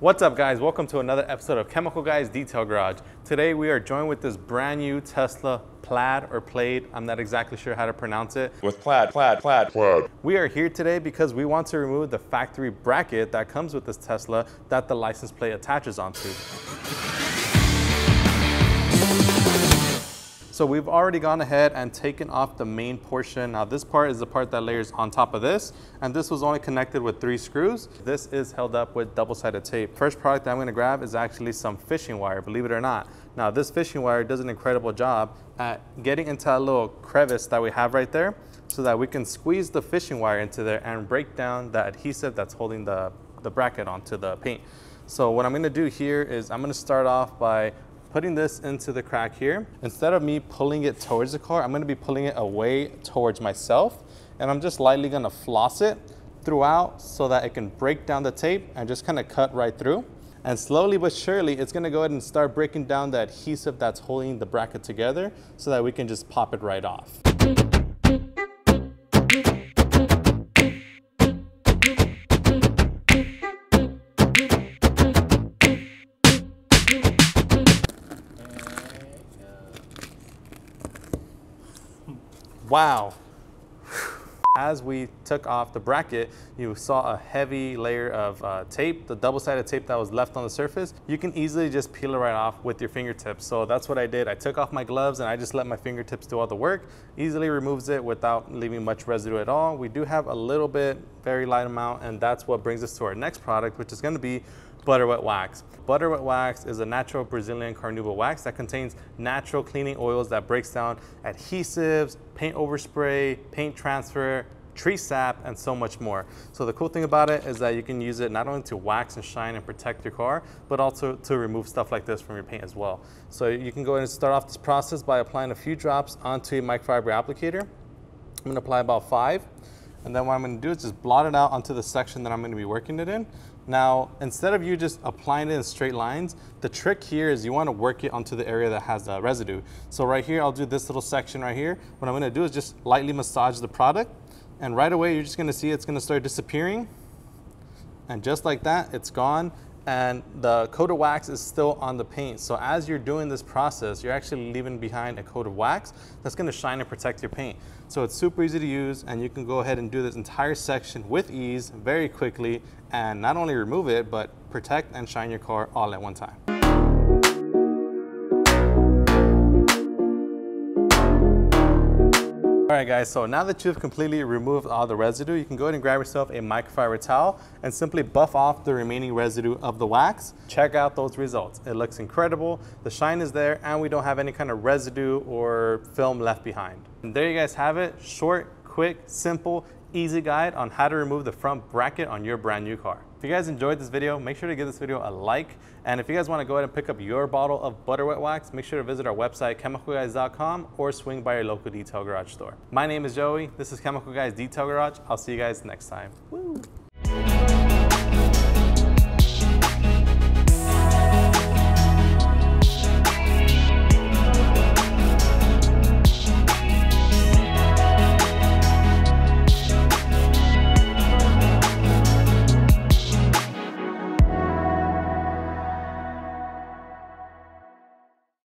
What's up guys, welcome to another episode of Chemical Guys Detail Garage. Today we are joined with this brand new Tesla Plaid or Plaid, I'm not exactly sure how to pronounce it. With Plaid. We are here today because we want to remove the factory bracket that comes with this Tesla that the license plate attaches onto. So we've already gone ahead and taken off the main portion. Now this part is the part that layers on top of this, and this was only connected with 3 screws. This is held up with double-sided tape. First product that I'm gonna grab is actually some fishing wire, believe it or not. Now this fishing wire does an incredible job at getting into that little crevice that we have right there so that we can squeeze the fishing wire into there and break down the adhesive that's holding the bracket onto the paint. So what I'm gonna do here is I'm gonna start off by putting this into the crack here. Instead of me pulling it towards the car, I'm gonna be pulling it away towards myself, and I'm just lightly gonna floss it throughout so that it can break down the tape and just kind of cut right through. And slowly but surely, it's gonna go ahead and start breaking down the adhesive that's holding the bracket together so that we can just pop it right off. Wow. As we took off the bracket, you saw a heavy layer of tape, the double-sided tape that was left on the surface. You can easily just peel it right off with your fingertips. So that's what I did. I took off my gloves and I just let my fingertips do all the work. Easily removes it without leaving much residue at all. We do have a little bit, very light amount, and that's what brings us to our next product, which is gonna be butter wet wax. Butter wet wax is a natural Brazilian carnauba wax that contains natural cleaning oils that breaks down adhesives, paint overspray, paint transfer, tree sap, and so much more. So the cool thing about it is that you can use it not only to wax and shine and protect your car, but also to remove stuff like this from your paint as well. So you can go ahead and start off this process by applying a few drops onto a microfiber applicator. I'm gonna apply about 5. And then what I'm gonna do is just blot it out onto the section that I'm gonna be working it in. Now, instead of you just applying it in straight lines, the trick here is you wanna work it onto the area that has the residue. So right here, I'll do this little section right here. What I'm gonna do is just lightly massage the product, and right away, you're just gonna see it's gonna start disappearing. And just like that, it's gone. And the coat of wax is still on the paint. So as you're doing this process, you're actually leaving behind a coat of wax that's gonna shine and protect your paint. So it's super easy to use, and you can go ahead and do this entire section with ease, very quickly, and not only remove it, but protect and shine your car all at one time. All right guys, so now that you've completely removed all the residue, you can go ahead and grab yourself a microfiber towel and simply buff off the remaining residue of the wax. Check out those results. It looks incredible, the shine is there, and we don't have any kind of residue or film left behind. And there you guys have it, short, quick, simple, easy guide on how to remove the front bracket on your brand new car. If you guys enjoyed this video, make sure to give this video a like. And if you guys want to go ahead and pick up your bottle of butter wet wax, make sure to visit our website, chemicalguys.com, or swing by your local detail garage store. My name is Joey. This is Chemical Guys Detail Garage. I'll see you guys next time. Woo.